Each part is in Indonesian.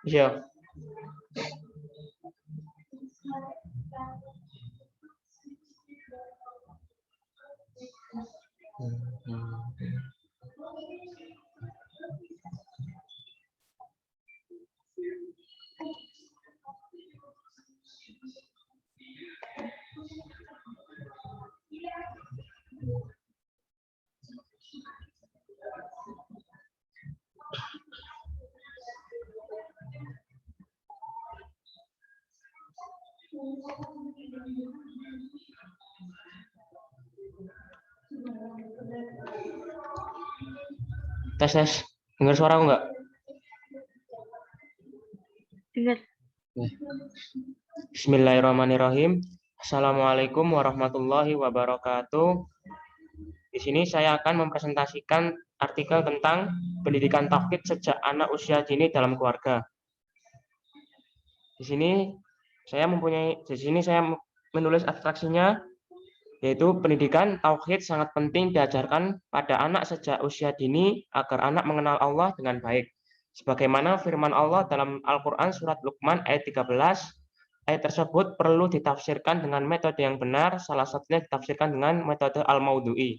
Iya. Tes. Dengar suara aku enggak? Dengar. Bismillahirrahmanirrahim. Assalamualaikum warahmatullahi wabarakatuh. Di sini saya akan mempresentasikan artikel tentang pendidikan tauhid sejak anak usia dini dalam keluarga. Di sini saya menulis abstraksinya, yaitu pendidikan tauhid sangat penting diajarkan pada anak sejak usia dini agar anak mengenal Allah dengan baik. Sebagaimana firman Allah dalam Al-Quran surat Luqman ayat 13, ayat tersebut perlu ditafsirkan dengan metode yang benar, salah satunya ditafsirkan dengan metode Al-Maudhu'i.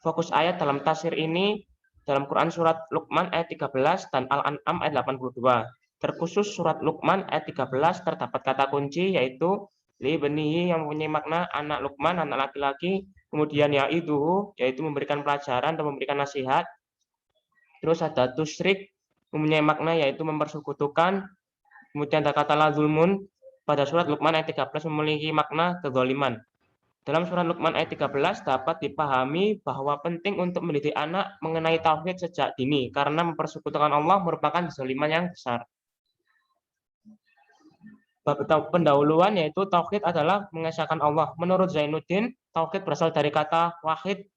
Fokus ayat dalam tafsir ini dalam Quran surat Luqman ayat 13 dan Al-An'am ayat 82. Terkhusus surat Luqman ayat 13 terdapat kata kunci yaitu li benihi yang mempunyai makna anak Luqman, anak laki-laki, kemudian ya'iduhu yaitu memberikan pelajaran atau memberikan nasihat. Terus ada tusyrik mempunyai makna yaitu mempersekutukan. Kemudian ada kata la zulmun pada surat Luqman ayat 13 memiliki makna kezaliman. Dalam surat Luqman ayat 13 dapat dipahami bahwa penting untuk mendidik anak mengenai tauhid sejak dini karena mempersekutukan Allah merupakan kezaliman yang besar. Bab pendahuluan yaitu tauhid adalah mengesahkan Allah. Menurut Zainuddin, tauhid berasal dari kata wahid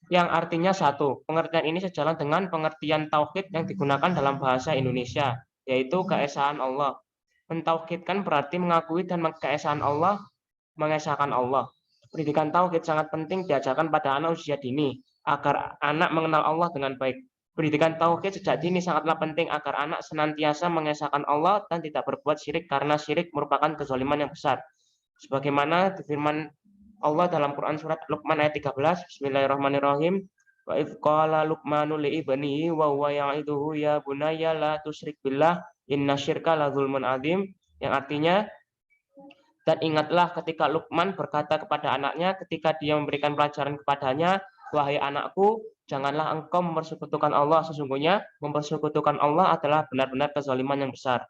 yang artinya satu. Pengertian ini sejalan dengan pengertian tauhid yang digunakan dalam bahasa Indonesia, yaitu keesaan Allah. Mentauhidkan berarti mengakui dan keesaan Allah, mengesahkan Allah. Pendidikan tauhid sangat penting diajarkan pada anak usia dini agar anak mengenal Allah dengan baik. Pendidikan tauhid sejak dini sangatlah penting agar anak senantiasa mengesahkan Allah dan tidak berbuat syirik karena syirik merupakan kezaliman yang besar. Sebagaimana firman Allah dalam Quran surat Luqman ayat 13, Bismillahirrahmanirrahim. Wa idz qala Luqmanu li ibnihi wa huwa ya'iduhu ya bunayya la tusyrik billah innasyirka la dzulmun adzim, yang artinya dan ingatlah ketika Luqman berkata kepada anaknya ketika dia memberikan pelajaran kepadanya, wahai anakku, janganlah engkau mempersekutukan Allah, sesungguhnya mempersekutukan Allah adalah benar-benar kezaliman yang besar.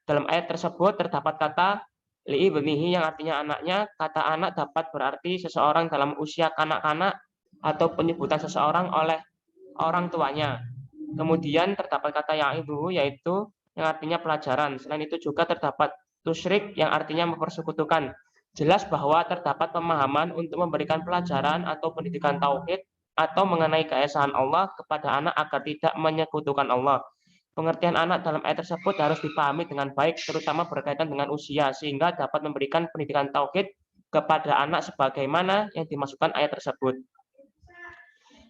Dalam ayat tersebut terdapat kata li ibnihi yang artinya anaknya. Kata anak dapat berarti seseorang dalam usia kanak-kanak atau penyebutan seseorang oleh orang tuanya. Kemudian terdapat kata ya'iduhu yaitu yang artinya pelajaran. Selain itu juga terdapat tusyrik yang artinya mempersekutukan. Jelas bahwa terdapat pemahaman untuk memberikan pelajaran atau pendidikan tauhid atau mengenai keesaan Allah kepada anak agar tidak menyekutukan Allah. Pengertian anak dalam ayat tersebut harus dipahami dengan baik, terutama berkaitan dengan usia, sehingga dapat memberikan pendidikan tauhid kepada anak sebagaimana yang dimaksudkan ayat tersebut.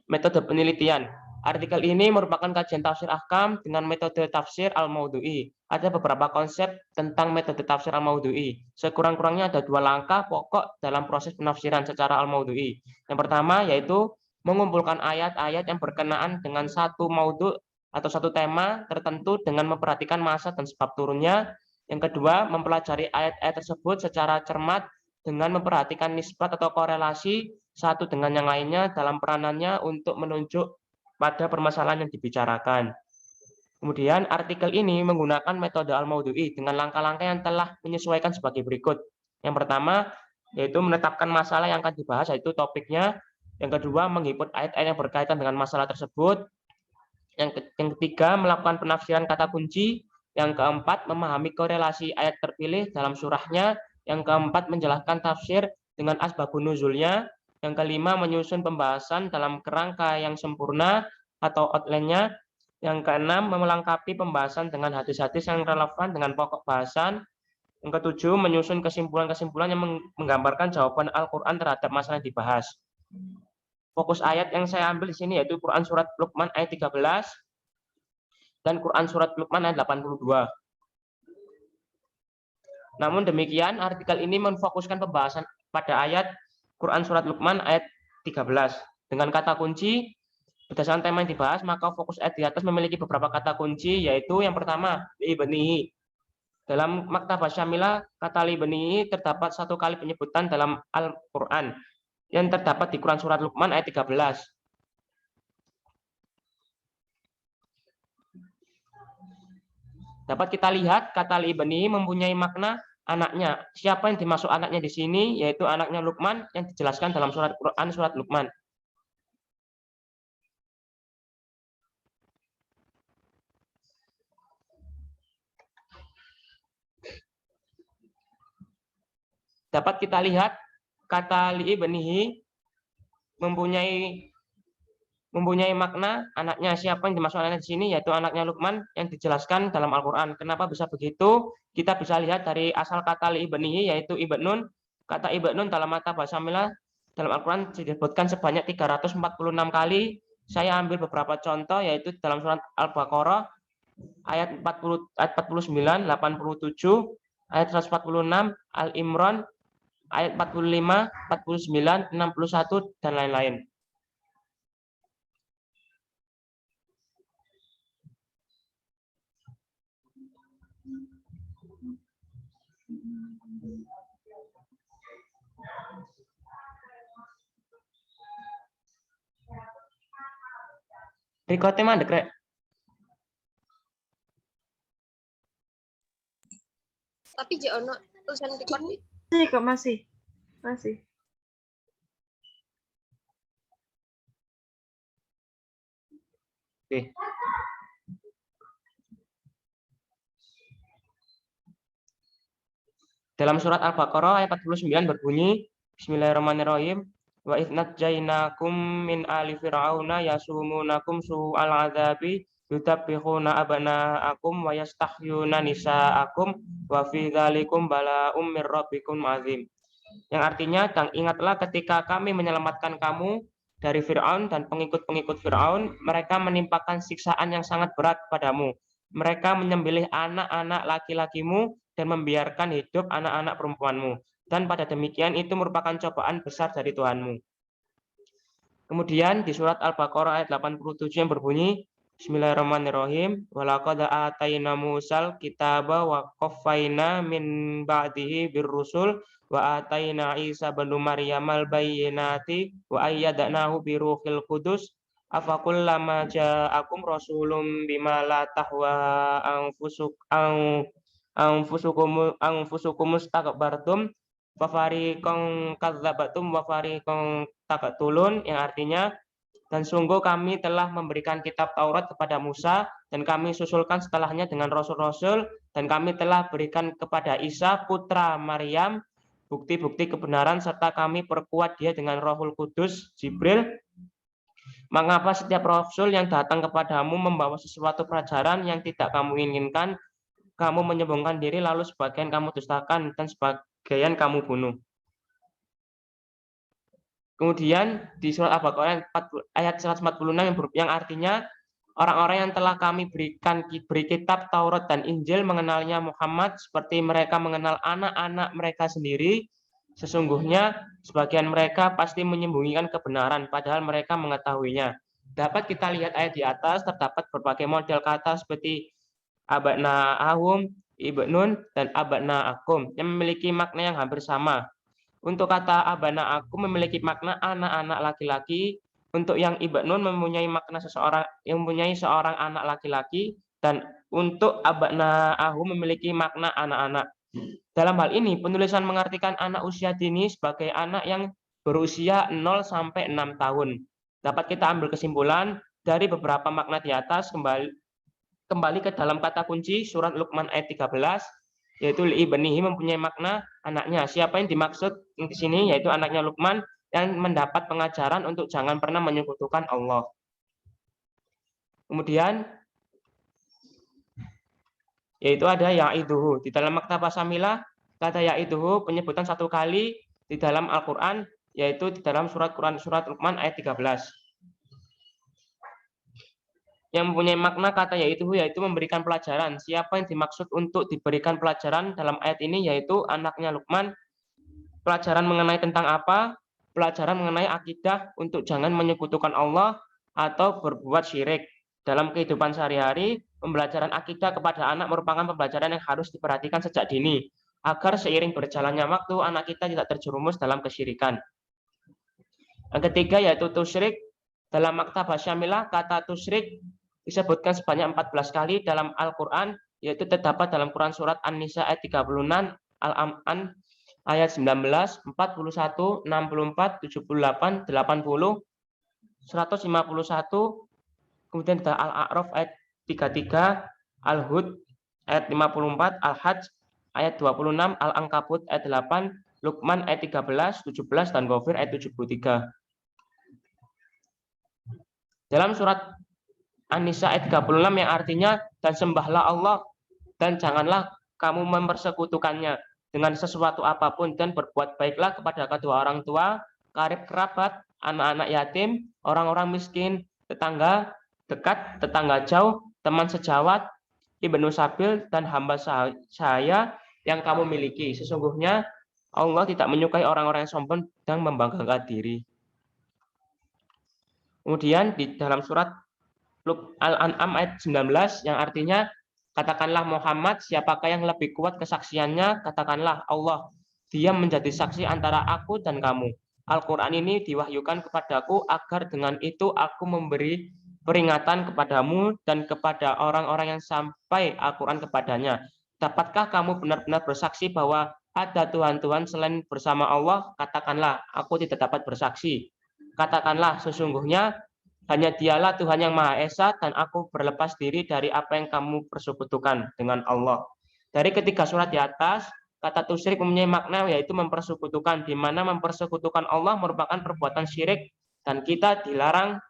Metode penelitian. Artikel ini merupakan kajian tafsir ahkam dengan metode tafsir al-maudhu'i. Ada beberapa konsep tentang metode tafsir al-maudhu'i. Sekurang-kurangnya ada 2 langkah pokok dalam proses penafsiran secara al-maudhu'i. Yang pertama yaitu mengumpulkan ayat-ayat yang berkenaan dengan satu maudhu' atau satu tema tertentu dengan memperhatikan masa dan sebab turunnya. Yang kedua, mempelajari ayat-ayat tersebut secara cermat dengan memperhatikan nisbat atau korelasi satu dengan yang lainnya dalam peranannya untuk menunjuk pada permasalahan yang dibicarakan. Kemudian artikel ini menggunakan metode al-maudhu'i dengan langkah-langkah yang telah menyesuaikan sebagai berikut. Yang pertama yaitu menetapkan masalah yang akan dibahas, yaitu topiknya. Yang kedua, menginput ayat-ayat yang berkaitan dengan masalah tersebut. Yang ketiga, melakukan penafsiran kata kunci. Yang keempat, memahami korelasi ayat terpilih dalam surahnya. Yang keempat, menjelaskan tafsir dengan asbabun nuzulnya. Yang kelima, menyusun pembahasan dalam kerangka yang sempurna atau outline-nya. Yang keenam, melengkapi pembahasan dengan hadis-hadis yang relevan dengan pokok bahasan. Yang ketujuh, menyusun kesimpulan-kesimpulan yang menggambarkan jawaban Al-Quran terhadap masalah yang dibahas. Fokus ayat yang saya ambil di sini yaitu Quran surat Luqman ayat 13. dan Quran surat Luqman ayat 82. Namun demikian, artikel ini memfokuskan pembahasan pada ayat Quran surat Luqman ayat 13. Dengan kata kunci, berdasarkan tema yang dibahas, maka fokus ayat di atas memiliki beberapa kata kunci, yaitu yang pertama, li'ibnihi. Dalam Maktabah Syamilah, kata li'ibnihi terdapat satu kali penyebutan dalam Al-Quran, yang terdapat di Quran surat Luqman ayat 13. Dapat kita lihat kata li'ibnihi mempunyai makna anaknya. Siapa yang dimaksud anaknya di sini? Yaitu anaknya Luqman yang dijelaskan dalam surat Quran surat Luqman. Dapat kita lihat kata li'ibnihi mempunyai makna anaknya. Siapa yang dimaksud anaknya di sini? Yaitu anaknya Luqman yang dijelaskan dalam Al-Quran. Kenapa bisa begitu? Kita bisa lihat dari asal kata li'ibnihi, yaitu ibnun. Kata ibnun dalam mata bahasa Milah dalam Al-Quran disebutkan sebanyak 346 kali. Saya ambil beberapa contoh, yaitu dalam surat Al-Baqarah ayat 40, ayat 49, 87, ayat 146, Al-Imran ayat 45, 49, 61, dan lain-lain. Rekodnya mandek, Rek. Tapi jono tulisan record Masih kok, masih. Oke. Dalam surat Al-Baqarah ayat 49 berbunyi, Bismillahirrahmanirrahim, wa idznat jainakum min ali fir'auna yasumunakum su'al adzabi yutabbihuna abna'akum wa yastahyuna nisa'akum wa fi dzalikum bala'um mir rabbikum azim. Yang artinya, dan ingatlah ketika kami menyelamatkan kamu dari Fir'aun dan pengikut-pengikut Fir'aun, mereka menimpakan siksaan yang sangat berat padamu. Mereka menyembelih anak-anak laki-lakimu dan membiarkan hidup anak-anak perempuanmu. Dan pada demikian itu merupakan cobaan besar dari Tuhanmu. Kemudian di surat Al-Baqarah ayat 87 yang berbunyi, Bismillahirrahmanirrahim, walaqad atayna Musal kitaba wa qaffayna min ba'dihi birrusul wa atayna Isa bin Maryam al-bayyinati wa ayyadnahu bi ruhil qudus afakullama ja'akum rasulun bima la tahwa anfusukum mustakbartum wa fariqan kadzabatum wa fariqan taqtulun, yang artinya, dan sungguh kami telah memberikan kitab Taurat kepada Musa dan kami susulkan setelahnya dengan rasul-rasul, dan kami telah berikan kepada Isa putra Maryam bukti-bukti kebenaran serta kami perkuat dia dengan Rohul Kudus Jibril. Mengapa setiap rasul yang datang kepadamu membawa sesuatu pelajaran yang tidak kamu inginkan, kamu menyombongkan diri, lalu sebagian kamu dustakan dan sebagian kamu bunuh. Kemudian di surat Al-Baqarah ayat 146 yang artinya, orang-orang yang telah kami beri kitab Taurat dan Injil mengenalnya Muhammad seperti mereka mengenal anak-anak mereka sendiri. Sesungguhnya sebagian mereka pasti menyembunyikan kebenaran padahal mereka mengetahuinya. Dapat kita lihat ayat di atas, terdapat berbagai model kata seperti abna ahum, ibnun, dan abna akum yang memiliki makna yang hampir sama. Untuk kata abana akum memiliki makna anak-anak laki-laki. Untuk yang ibnun mempunyai makna seseorang yang mempunyai seorang anak laki-laki, dan untuk abna ahum memiliki makna anak-anak. Dalam hal ini, penulisan mengartikan anak usia dini sebagai anak yang berusia 0 sampai 6 tahun. Dapat kita ambil kesimpulan dari beberapa makna di atas, kembali ke dalam kata kunci surat Luqman ayat 13, yaitu li'ibnihi mempunyai makna anaknya. Siapa yang dimaksud di sini? Yaitu anaknya Luqman yang mendapat pengajaran untuk jangan pernah menyekutukan Allah. Kemudian yaitu ada ya'iduhu. Di dalam Maktabah Syamilah, kata ya'iduhu penyebutan satu kali di dalam Al-Quran, yaitu di dalam surat Luqman ayat 13. yang mempunyai makna kata yaitu memberikan pelajaran. Siapa yang dimaksud untuk diberikan pelajaran dalam ayat ini yaitu anaknya Luqman. Pelajaran mengenai tentang apa? Pelajaran mengenai akidah untuk jangan menyekutukan Allah atau berbuat syirik. Dalam kehidupan sehari-hari, pembelajaran akidah kepada anak merupakan pembelajaran yang harus diperhatikan sejak dini, agar seiring berjalannya waktu, anak kita tidak terjerumus dalam kesyirikan. Yang ketiga yaitu tusyrik. Dalam Maktabah Syamilah, kata tusyrik disebutkan sebanyak 14 kali dalam Al-Quran, yaitu terdapat dalam Quran Surat An-Nisa ayat 36, Al-Am'an ayat 19, 41, 64, 78, 80, 151, kemudian ada Al-A'raf ayat 33, Al-Hud ayat 54, Al-Hajj ayat 26, Al-Ankabut ayat 8, Luqman ayat 13, 17, dan Ghafir ayat 73. Dalam surat An-Nisa ayat 36 yang artinya, dan sembahlah Allah dan janganlah kamu mempersekutukannya dengan sesuatu apapun, dan berbuat baiklah kepada kedua orang tua, karib kerabat, anak-anak yatim, orang-orang miskin, tetangga dekat, tetangga jauh, teman sejawat, ibnu sabil, dan hamba sahaya yang kamu miliki. Sesungguhnya Allah tidak menyukai orang-orang yang sombong dan membanggakan diri. Kemudian di dalam surat Al-An'am ayat 19 yang artinya, katakanlah Muhammad, siapakah yang lebih kuat kesaksiannya? Katakanlah Allah. Dia menjadi saksi antara aku dan kamu. Al-Quran ini diwahyukan kepadaku agar dengan itu aku memberi peringatan kepadamu dan kepada orang-orang yang sampai Al-Quran kepadanya. Dapatkah kamu benar-benar bersaksi bahwa ada Tuhan-Tuhan selain bersama Allah? Katakanlah, aku tidak dapat bersaksi. Katakanlah, sesungguhnya hanya dialah Tuhan yang Maha Esa, dan aku berlepas diri dari apa yang kamu persekutukan dengan Allah. Dari ketiga surat di atas, kata tusyrik mempunyai makna yaitu mempersekutukan, di mana mempersekutukan Allah merupakan perbuatan syirik, dan kita dilarang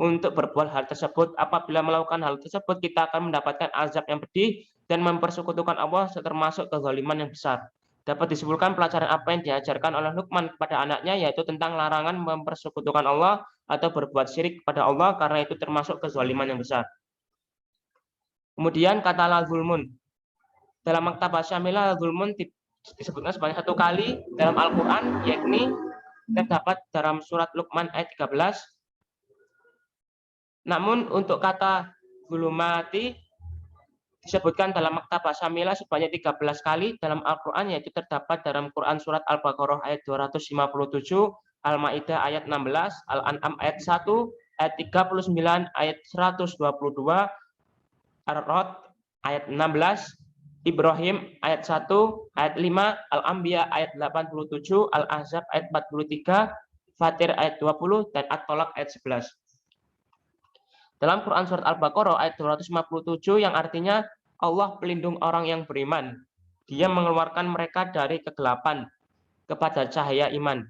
untuk berbuat hal tersebut. Apabila melakukan hal tersebut, kita akan mendapatkan azab yang pedih, dan mempersekutukan Allah termasuk kezaliman yang besar. Dapat disimpulkan pelajaran apa yang diajarkan oleh Luqman kepada anaknya, yaitu tentang larangan mempersekutukan Allah atau berbuat syirik kepada Allah, karena itu termasuk kezaliman yang besar. Kemudian kata la-zulmun. Dalam Maktabah Syamilah, la-zulmun disebutkan sebanyak 1 kali dalam Al-Quran, yakni terdapat dalam surat Luqman ayat 13. Namun untuk kata zulumati disebutkan dalam Maktabah Syamilah sebanyak 13 kali dalam Al-Quran, yaitu terdapat dalam Quran Surat Al-Baqarah ayat 257, Al-Ma'idah ayat 16, Al-An'am ayat 1, ayat 39, ayat 122, Ar-Rod ayat 16, Ibrahim ayat 1, ayat 5, Al-Anbiya ayat 87, Al-Ahzab ayat 43, Fatir ayat 20, dan At-Tolak ayat 11. Dalam Quran Surat Al-Baqarah ayat 257 yang artinya Allah pelindung orang yang beriman. Dia mengeluarkan mereka dari kegelapan kepada cahaya iman.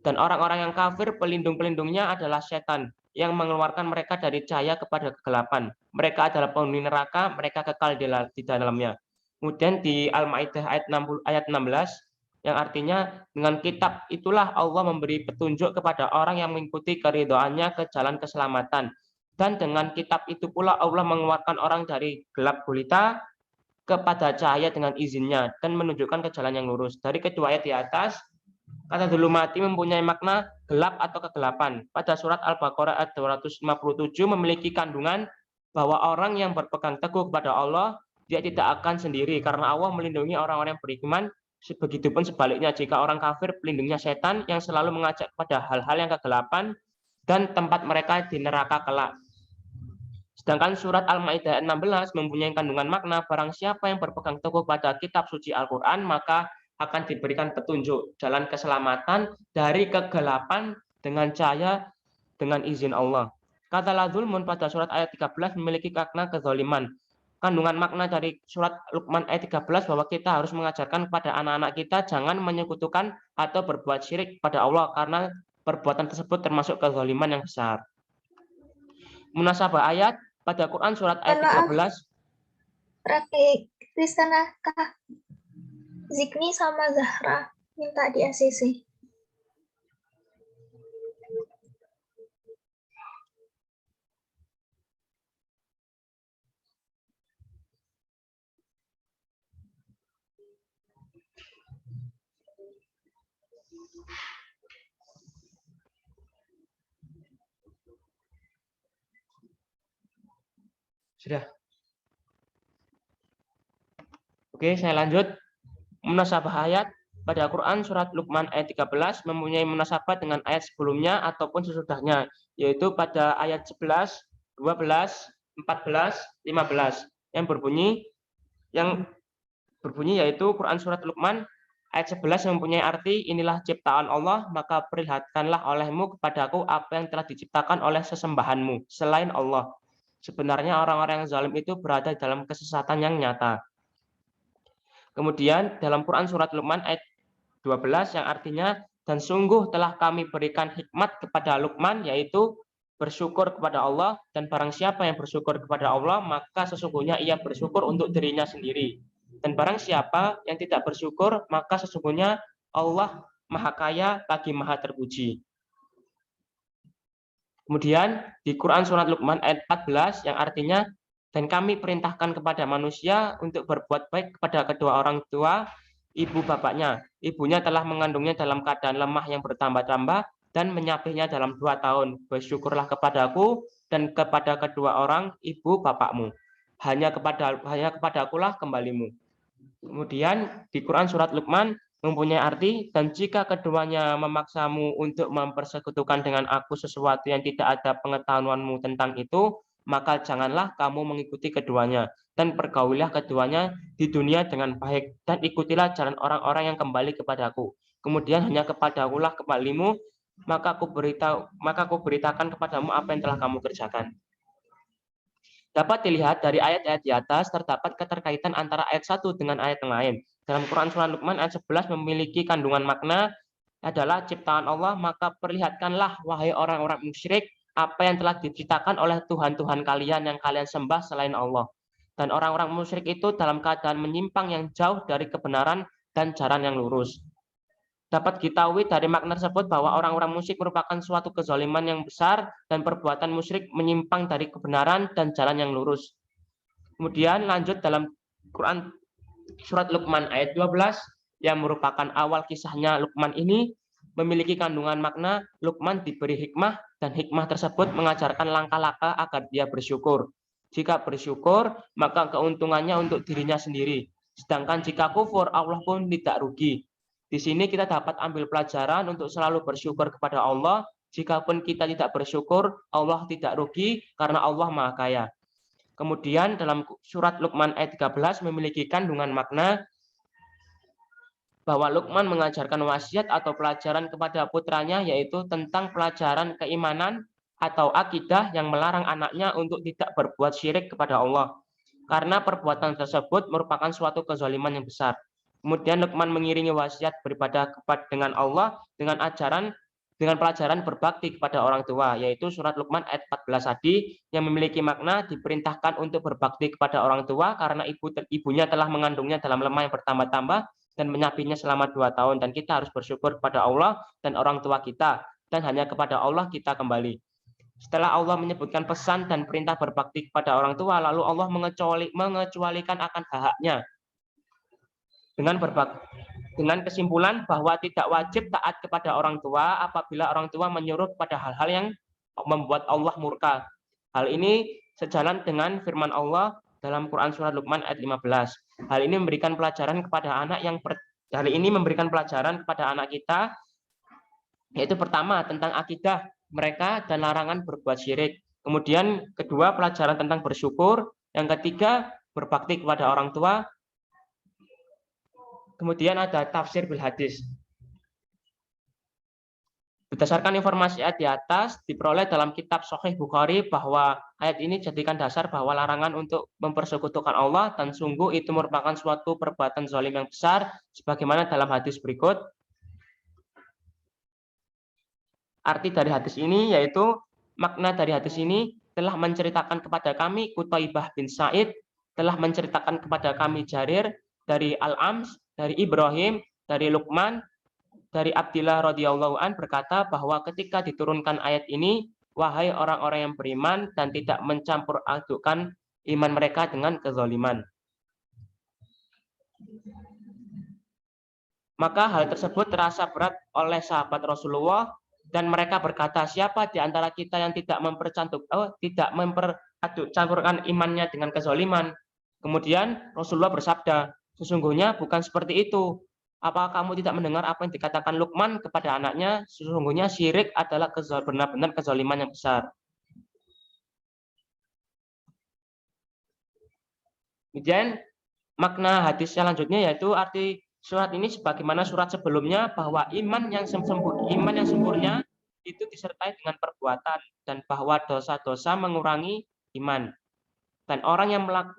Dan orang-orang yang kafir pelindung-pelindungnya adalah setan yang mengeluarkan mereka dari cahaya kepada kegelapan. Mereka adalah penghuni neraka, mereka kekal di dalamnya. Kemudian di Al-Ma'idah ayat 16 yang artinya, dengan kitab itulah Allah memberi petunjuk kepada orang yang mengikuti keridhoannya ke jalan keselamatan. Dan dengan kitab itu pula Allah mengeluarkan orang dari gelap gulita kepada cahaya dengan izinnya dan menunjukkan ke jalan yang lurus. Dari kedua ayat di atas, kata zulumati mempunyai makna gelap atau kegelapan. Pada surat Al-Baqarah ayat 257 memiliki kandungan bahwa orang yang berpegang teguh kepada Allah, dia tidak akan sendiri karena Allah melindungi orang-orang yang beriman. Begitupun sebaliknya, jika orang kafir pelindungnya setan yang selalu mengajak pada hal-hal yang kegelapan dan tempat mereka di neraka kelak. Sedangkan surat Al-Ma'idah 16 mempunyai kandungan makna barang siapa yang berpegang teguh pada kitab suci Al-Quran maka akan diberikan petunjuk jalan keselamatan dari kegelapan dengan cahaya dengan izin Allah. Kata la-zulmun pada surat ayat 13 memiliki makna kezaliman. Kandungan makna dari surat Luqman ayat 13 bahwa kita harus mengajarkan kepada anak-anak kita jangan menyekutukan atau berbuat syirik pada Allah karena perbuatan tersebut termasuk kezaliman yang besar. Munasabah ayat pada Quran surat ayat 13. Raffi Kristana Kak Zikni sama Zahra minta di ACC. Sudah. Oke, saya lanjut. Munasabah ayat pada Quran surat Luqman ayat 13 mempunyai munasabah dengan ayat sebelumnya ataupun sesudahnya, yaitu pada ayat 11, 12, 14, 15 yang berbunyi yaitu Quran surat Luqman ayat 11 yang mempunyai arti, inilah ciptaan Allah, maka perlihatkanlah olehmu kepadaku apa yang telah diciptakan oleh sesembahanmu selain Allah. Sebenarnya orang-orang yang zalim itu berada dalam kesesatan yang nyata. Kemudian dalam Quran surat Luqman ayat 12 yang artinya, dan sungguh telah kami berikan hikmat kepada Luqman, yaitu bersyukur kepada Allah, dan barang siapa yang bersyukur kepada Allah maka sesungguhnya ia bersyukur untuk dirinya sendiri, dan barang siapa yang tidak bersyukur maka sesungguhnya Allah Maha Kaya lagi Maha Terpuji. Kemudian di Quran surat Luqman ayat 14 yang artinya, dan kami perintahkan kepada manusia untuk berbuat baik kepada kedua orang tua ibu bapaknya. Ibunya telah mengandungnya dalam keadaan lemah yang bertambah-tambah dan menyapihnya dalam 2 tahun. Bersyukurlah kepadaku dan kepada kedua orang ibu bapakmu. Hanya kepadakulah kembalimu. Kemudian di Quran surat Luqman mempunyai arti, dan jika keduanya memaksamu untuk mempersekutukan dengan aku sesuatu yang tidak ada pengetahuanmu tentang itu, maka janganlah kamu mengikuti keduanya, dan pergaulilah keduanya di dunia dengan baik, dan ikutilah jalan orang-orang yang kembali kepadaku. Kemudian hanya kepadakulah kembalimu, maka aku beritakan kepadamu apa yang telah kamu kerjakan. Dapat dilihat dari ayat-ayat di atas terdapat keterkaitan antara ayat 1 dengan ayat yang lain. Dalam Quran surah Luqman ayat 11 memiliki kandungan makna adalah ciptaan Allah, maka perlihatkanlah wahai orang-orang musyrik apa yang telah diciptakan oleh Tuhan-Tuhan kalian yang kalian sembah selain Allah. Dan orang-orang musyrik itu dalam keadaan menyimpang yang jauh dari kebenaran dan jalan yang lurus. Dapat diketahui dari makna tersebut bahwa orang-orang musyrik merupakan suatu kezaliman yang besar dan perbuatan musyrik menyimpang dari kebenaran dan jalan yang lurus. Kemudian lanjut dalam Quran surat Luqman ayat 12 yang merupakan awal kisahnya. Luqman ini memiliki kandungan makna. Luqman diberi hikmah, dan hikmah tersebut mengajarkan langkah-langkah agar dia bersyukur. Jika bersyukur maka keuntungannya untuk dirinya sendiri, sedangkan jika kufur Allah pun tidak rugi. Di sini kita dapat ambil pelajaran untuk selalu bersyukur kepada Allah. Jikapun kita tidak bersyukur, Allah tidak rugi karena Allah Maha Kaya. Kemudian dalam surat Luqman ayat 13 memiliki kandungan makna bahwa Luqman mengajarkan wasiat atau pelajaran kepada putranya, yaitu tentang pelajaran keimanan atau akidah yang melarang anaknya untuk tidak berbuat syirik kepada Allah, karena perbuatan tersebut merupakan suatu kezaliman yang besar. Kemudian Luqman mengiringi wasiat beribadah dengan Allah dengan pelajaran berbakti kepada orang tua, yaitu surat Luqman ayat 14 tadi yang memiliki makna diperintahkan untuk berbakti kepada orang tua karena ibunya telah mengandungnya dalam lemah yang bertambah-tambah dan menyapihnya selama 2 tahun, dan kita harus bersyukur kepada Allah dan orang tua kita, dan hanya kepada Allah kita kembali. Setelah Allah menyebutkan pesan dan perintah berbakti kepada orang tua, lalu Allah mengecualikan akan hak-haknya dengan kesimpulan bahwa tidak wajib taat kepada orang tua apabila orang tua menyuruh pada hal-hal yang membuat Allah murka. Hal ini sejalan dengan firman Allah dalam Quran surat Luqman ayat 15. Hal ini memberikan pelajaran kepada anak kita, yaitu pertama tentang akidah mereka dan larangan berbuat syirik. Kemudian kedua pelajaran tentang bersyukur. Yang ketiga berbakti kepada orang tua. Kemudian ada tafsir bil hadis. Berdasarkan informasi ayat di atas diperoleh dalam kitab Sahih Bukhari bahwa ayat ini jadikan dasar bahwa larangan untuk mempersekutukan Allah, dan sungguh itu merupakan suatu perbuatan zalim yang besar, sebagaimana dalam hadis berikut. Arti dari hadis ini yaitu, makna dari hadis ini telah menceritakan kepada kami Qutaibah bin Sa'id, telah menceritakan kepada kami Jarir dari Al-Ams, dari Ibrahim, dari Luqman, dari Abdillah radhiyallahu an berkata bahwa ketika diturunkan ayat ini, wahai orang-orang yang beriman dan tidak mencampur adukkan iman mereka dengan kezaliman. Maka hal tersebut terasa berat oleh sahabat Rasulullah dan mereka berkata, siapa di antara kita yang tidak mempercampurkan imannya dengan kezaliman? Kemudian Rasulullah bersabda, sesungguhnya bukan seperti itu. Apakah kamu tidak mendengar apa yang dikatakan Luqman kepada anaknya? Sesungguhnya syirik adalah benar-benar kezaliman yang besar. Kemudian makna hadis selanjutnya yaitu arti surat ini sebagaimana surat sebelumnya bahwa iman yang sempurna itu disertai dengan perbuatan dan bahwa dosa-dosa mengurangi iman. Dan orang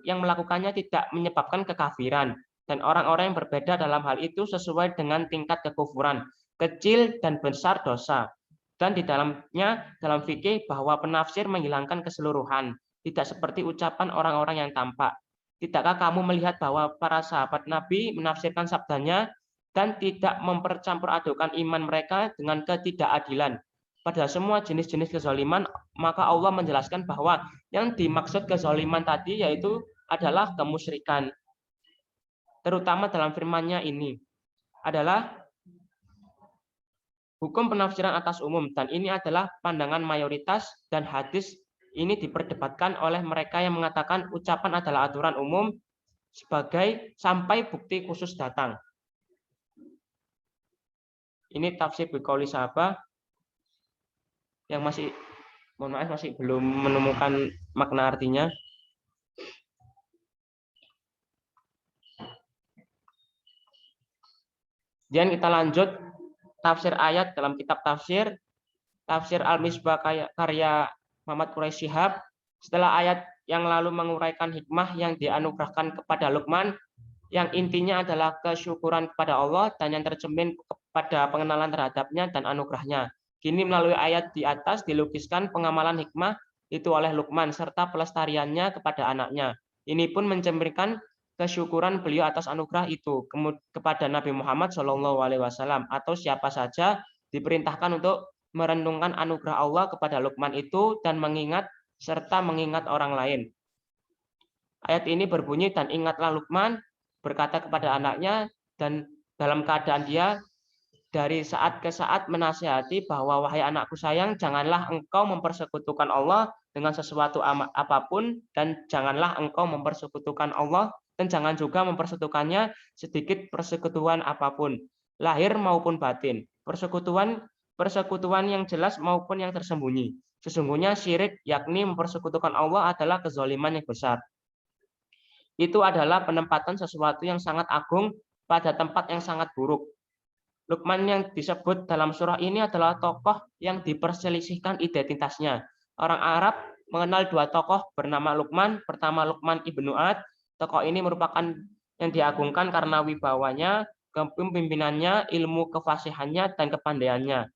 yang melakukannya tidak menyebabkan kekafiran. Dan orang-orang yang berbeda dalam hal itu sesuai dengan tingkat kekufuran, kecil dan besar dosa. Dan di dalamnya, dalam fikih, bahwa penafsir menghilangkan keseluruhan, tidak seperti ucapan orang-orang yang tampak. Tidakkah kamu melihat bahwa para sahabat Nabi menafsirkan sabdanya dan tidak mempercampur adukan iman mereka dengan ketidakadilan pada semua jenis-jenis kezaliman, maka Allah menjelaskan bahwa yang dimaksud kezaliman tadi yaitu adalah kemusyrikan. Terutama dalam firman-Nya ini adalah hukum penafsiran atas umum, dan ini adalah pandangan mayoritas, dan hadis ini diperdebatkan oleh mereka yang mengatakan ucapan adalah aturan umum sebagai sampai bukti khusus datang. Ini tafsir biqauli sahabat yang masih belum menemukan makna artinya. Kemudian kita lanjut tafsir ayat dalam kitab tafsir Al-Misbah karya Muhammad Quraisy Shihab. Setelah ayat yang lalu menguraikan hikmah yang dianugerahkan kepada Luqman, yang intinya adalah kesyukuran kepada Allah dan yang tercermin pada pengenalan terhadapnya dan anugerahnya. Kini melalui ayat di atas dilukiskan pengamalan hikmah itu oleh Luqman serta pelestariannya kepada anaknya. Ini pun mencerminkan kesyukuran beliau atas anugerah itu kepada Nabi Muhammad SAW atau siapa saja diperintahkan untuk merenungkan anugerah Allah kepada Luqman itu dan mengingat orang lain. Ayat ini berbunyi, dan ingatlah Luqman berkata kepada anaknya dan dalam keadaan dia dari saat ke saat menasihati bahwa wahai anakku sayang, janganlah engkau mempersekutukan Allah dengan sesuatu apapun, dan janganlah engkau mempersekutukan Allah dan jangan juga mempersekutukannya sedikit persekutuan apapun, lahir maupun batin, persekutuan yang jelas maupun yang tersembunyi. Sesungguhnya syirik, yakni mempersekutukan Allah, adalah kezaliman yang besar. Itu adalah penempatan sesuatu yang sangat agung pada tempat yang sangat buruk. Luqman yang disebut dalam surah ini adalah tokoh yang diperselisihkan identitasnya. Orang Arab mengenal dua tokoh bernama Luqman. Pertama Luqman ibnu Ad. Tokoh ini merupakan yang diagungkan karena wibawanya, kepemimpinannya, ilmu kefasihannya, dan kepandaiannya.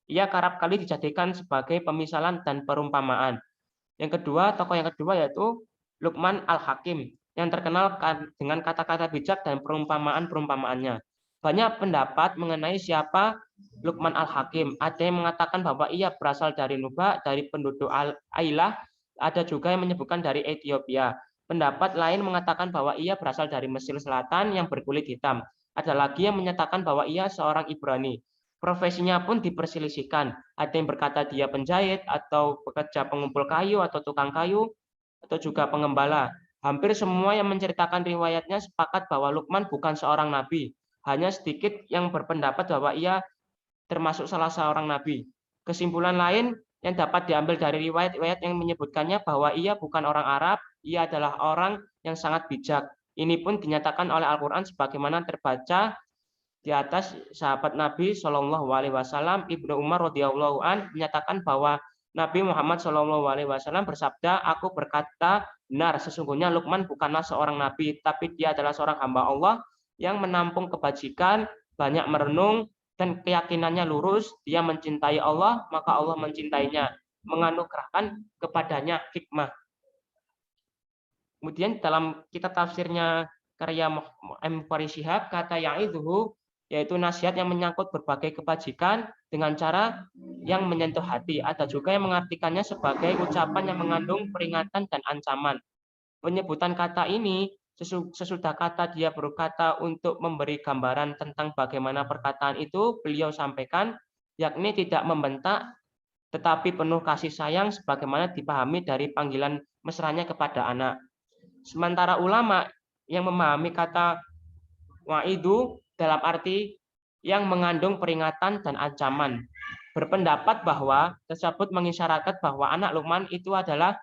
Ia kerap kali dijadikan sebagai pemisalan dan perumpamaan. Tokoh yang kedua yaitu Luqman al-Hakim, yang terkenal dengan kata-kata bijak dan perumpamaan-perumpamaannya. Banyak pendapat mengenai siapa Luqman al-Hakim. Ada yang mengatakan bahwa ia berasal dari Nuba, dari penduduk Ailah. Ada juga yang menyebutkan dari Ethiopia. Pendapat lain mengatakan bahwa ia berasal dari Mesir Selatan yang berkulit hitam. Ada lagi yang menyatakan bahwa ia seorang Ibrani. Profesinya pun diperselisihkan. Ada yang berkata dia penjahit, atau pekerja pengumpul kayu, atau tukang kayu, atau juga pengembala. Hampir semua yang menceritakan riwayatnya sepakat bahwa Luqman bukan seorang nabi. Hanya sedikit yang berpendapat bahwa ia termasuk salah seorang nabi. Kesimpulan lain yang dapat diambil dari riwayat-riwayat yang menyebutkannya bahwa ia bukan orang Arab, ia adalah orang yang sangat bijak. Ini pun dinyatakan oleh Al-Quran sebagaimana terbaca di atas. Sahabat Nabi SAW, Ibnu Umar radhiyallahu an menyatakan bahwa Nabi Muhammad SAW bersabda, aku berkata benar, sesungguhnya Luqman bukanlah seorang nabi, tapi dia adalah seorang hamba Allah yang menampung kebajikan, banyak merenung, dan keyakinannya lurus. Dia mencintai Allah, maka Allah mencintainya, menganugerahkan kepadanya hikmah. Kemudian dalam kitab tafsirnya karya Muhammad Quraisy Shihab, kata ya'iduhu yaitu nasihat yang menyangkut berbagai kebajikan dengan cara yang menyentuh hati. Ada juga yang mengartikannya sebagai ucapan yang mengandung peringatan dan ancaman. Penyebutan kata ini Sesudah kata dia berkata untuk memberi gambaran tentang bagaimana perkataan itu, beliau sampaikan, yakni tidak membentak, tetapi penuh kasih sayang sebagaimana dipahami dari panggilan mesranya kepada anak. Sementara ulama yang memahami kata wa'idu dalam arti yang mengandung peringatan dan ancaman, berpendapat bahwa tersebut mengisyaratkan bahwa anak Luqman itu adalah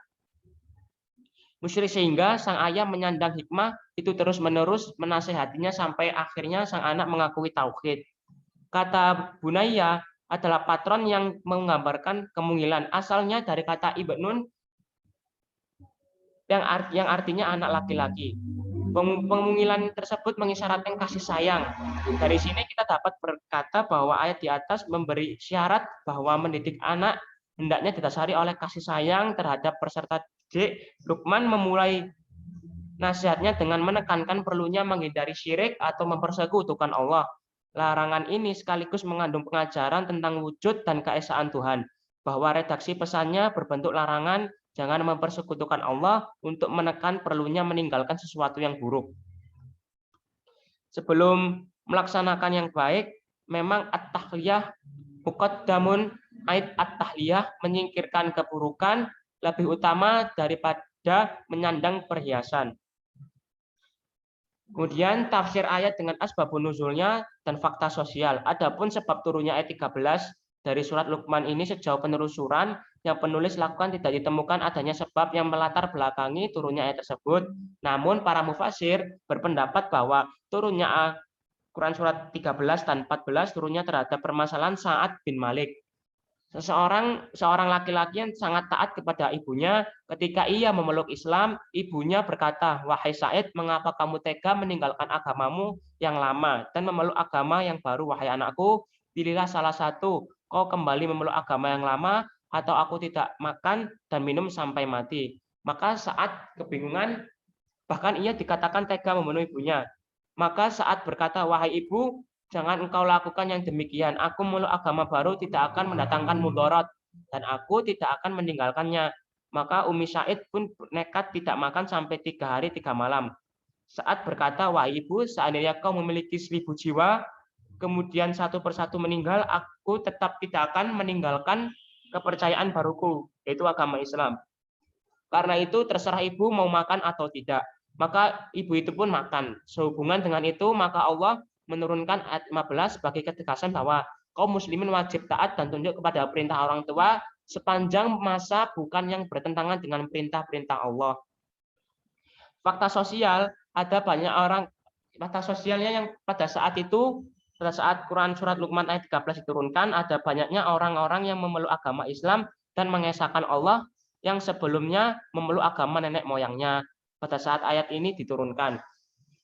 musyrik sehingga sang ayah menyandang hikmah itu terus-menerus menasehatinya sampai akhirnya sang anak mengakui tauhid. Kata Bunaya adalah patron yang menggambarkan kemungilan. Asalnya dari kata ibnun yang artinya anak laki-laki. Pemungilan tersebut mengisyaratkan kasih sayang. Dari sini kita dapat berkata bahwa ayat di atas memberi syarat bahwa mendidik anak hendaknya didasari oleh kasih sayang terhadap peserta didik. Luqman memulai nasihatnya dengan menekankan perlunya menghindari syirik atau mempersekutukan Allah. Larangan ini sekaligus mengandung pengajaran tentang wujud dan keesaan Tuhan, bahwa redaksi pesannya berbentuk larangan jangan mempersekutukan Allah untuk menekan perlunya meninggalkan sesuatu yang buruk. Sebelum melaksanakan yang baik, memang at-tahliyah muqaddamun, ayat at-tahliyah menyingkirkan keburukan lebih utama daripada menyandang perhiasan. Kemudian tafsir ayat dengan asbabun nuzulnya dan fakta sosial. Adapun sebab turunnya ayat 13 dari surat Luqman ini sejauh penelusuran yang penulis lakukan tidak ditemukan adanya sebab yang melatar belakangi turunnya ayat tersebut. Namun para mufasir berpendapat bahwa turunnya Quran surat 13 dan 14 turunnya terhadap permasalahan Sa'ad bin Malik. Seorang laki-laki yang sangat taat kepada ibunya, ketika ia memeluk Islam, ibunya berkata, "Wahai Sa'id, mengapa kamu tega meninggalkan agamamu yang lama dan memeluk agama yang baru? Wahai anakku, pilihlah salah satu, kau kembali memeluk agama yang lama, atau aku tidak makan dan minum sampai mati." Maka Sa'ad kebingungan, bahkan ia dikatakan tega membunuh ibunya. Maka Sa'ad berkata, "Wahai ibu, jangan engkau lakukan yang demikian. Aku memeluk agama baru tidak akan mendatangkan mudarat dan aku tidak akan meninggalkannya." Maka Umi Said pun nekat tidak makan sampai 3 hari 3 malam. Saat berkata, "Wahai ibu, seandainya kau memiliki 1000 jiwa, kemudian satu persatu meninggal, aku tetap tidak akan meninggalkan kepercayaan baruku, yaitu agama Islam. Karena itu terserah ibu mau makan atau tidak." Maka ibu itu pun makan. Sehubungan dengan itu, maka Allah menurunkan ayat 15 sebagai ketegasan bahwa kaum muslimin wajib taat dan tunduk kepada perintah orang tua sepanjang masa bukan yang bertentangan dengan perintah-perintah Allah. Fakta sosial, ada banyak orang, fakta sosialnya yang pada saat itu, pada saat Quran surat Luqman ayat 13 diturunkan, ada banyaknya orang-orang yang memeluk agama Islam dan mengesahkan Allah yang sebelumnya memeluk agama nenek moyangnya pada saat ayat ini diturunkan.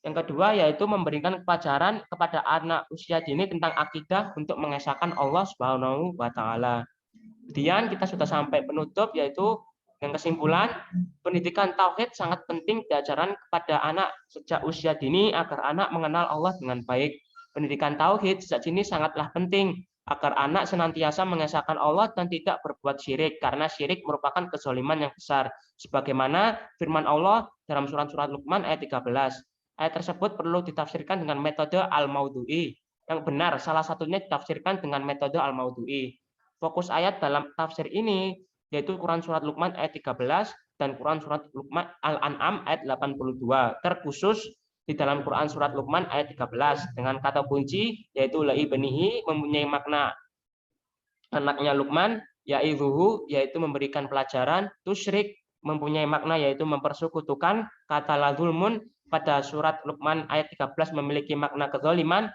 Yang kedua yaitu memberikan pelajaran kepada anak usia dini tentang akidah untuk mengesahkan Allah Subhanahu wa taala. Kemudian kita sudah sampai penutup yaitu yang kesimpulan, pendidikan tauhid sangat penting diajarkan kepada anak sejak usia dini agar anak mengenal Allah dengan baik. Pendidikan tauhid sejak dini sangatlah penting agar anak senantiasa mengesahkan Allah dan tidak berbuat syirik, karena syirik merupakan kezaliman yang besar. Sebagaimana firman Allah dalam surat Luqman ayat 13. Ayat tersebut perlu ditafsirkan dengan metode al-maudhu'i. Yang benar, salah satunya ditafsirkan dengan metode al-maudhu'i. Fokus ayat dalam tafsir ini yaitu Quran surat Luqman ayat 13 dan Quran surat Luqman Al-An'am ayat 82. Terkhusus di dalam Quran surat Luqman ayat 13 dengan kata kunci yaitu la ibnihi mempunyai makna anaknya Luqman, ya'idhuhu yaitu memberikan pelajaran, tusyrik mempunyai makna yaitu mempersekutukan, kata la zulmun pada surat Luqman ayat 13 memiliki makna kezaliman,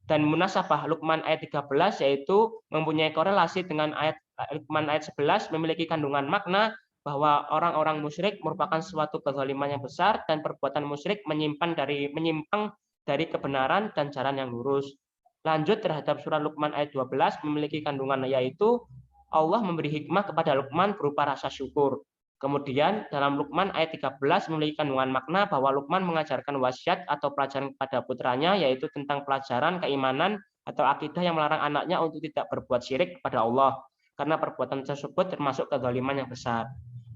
dan munasabah Luqman ayat 13 yaitu mempunyai korelasi dengan ayat Luqman ayat 11 memiliki kandungan makna bahwa orang-orang musyrik merupakan suatu kezaliman yang besar dan perbuatan musyrik menyimpang dari kebenaran dan jalan yang lurus. Lanjut terhadap surat Luqman ayat 12 memiliki kandungan yaitu Allah memberi hikmah kepada Luqman berupa rasa syukur. Kemudian dalam Luqman ayat 13 memiliki kandungan makna bahwa Luqman mengajarkan wasiat atau pelajaran kepada putranya yaitu tentang pelajaran keimanan atau akidah yang melarang anaknya untuk tidak berbuat syirik kepada Allah karena perbuatan tersebut termasuk kezaliman yang besar.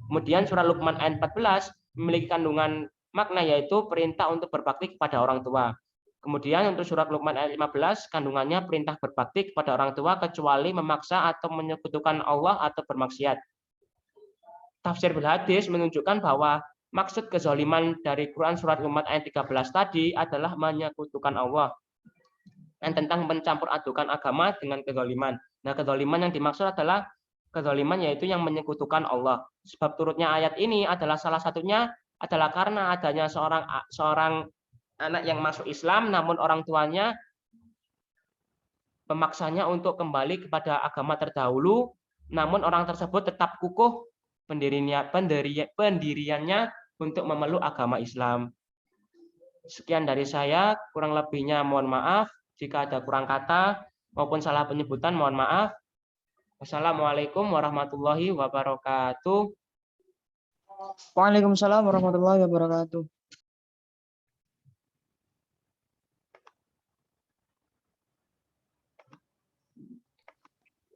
Kemudian surat Luqman ayat 14 memiliki kandungan makna yaitu perintah untuk berbakti kepada orang tua. Kemudian untuk surat Luqman ayat 15 kandungannya perintah berbakti kepada orang tua kecuali memaksa atau menyekutukan Allah atau bermaksiat. Tafsir bil hadis menunjukkan bahwa maksud kezaliman dari Quran surat Luqman ayat 13 tadi adalah menyekutukan Allah dan tentang mencampur adukan agama dengan kezaliman. Nah, kezaliman yang dimaksud adalah kezaliman yaitu yang menyekutukan Allah. Sebab turutnya ayat ini adalah salah satunya adalah karena adanya seorang anak yang masuk Islam namun orang tuanya memaksanya untuk kembali kepada agama terdahulu, namun orang tersebut tetap kukuh pendiriannya untuk memeluk agama Islam. Sekian dari saya, kurang lebihnya mohon maaf. Jika ada kurang kata maupun salah penyebutan, mohon maaf. Wassalamualaikum warahmatullahi wabarakatuh. Waalaikumsalam warahmatullahi wabarakatuh.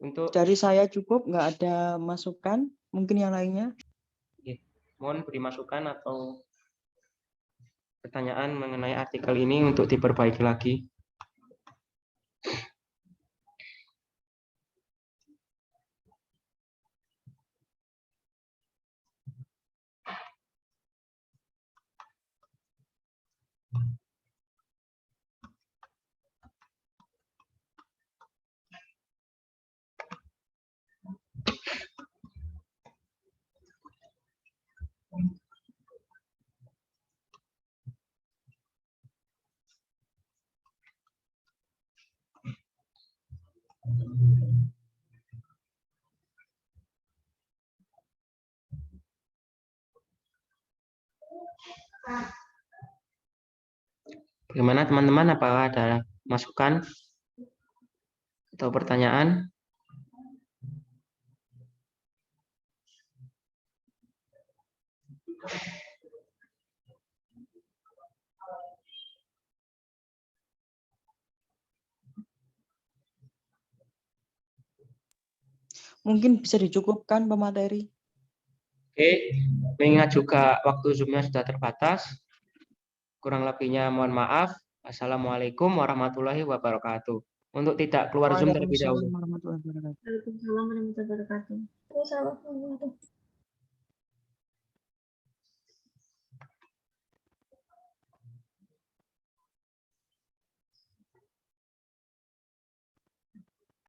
Untuk Dari saya cukup, nggak ada masukan. Mungkin yang lainnya. mohon beri masukan atau pertanyaan mengenai artikel ini untuk diperbaiki lagi. Bagaimana teman-teman? Apakah ada masukan atau pertanyaan? Mungkin bisa dicukupkan pemateri. Oke, mengingat juga waktu Zoom-nya sudah terbatas. Kurang lebihnya mohon maaf. Assalamualaikum warahmatullahi wabarakatuh. Untuk tidak keluar Zoom terlebih dahulu. Waalaikumsalam warahmatullahi wabarakatuh. Waalaikumsalam warahmatullahi wabarakatuh. Terus apa?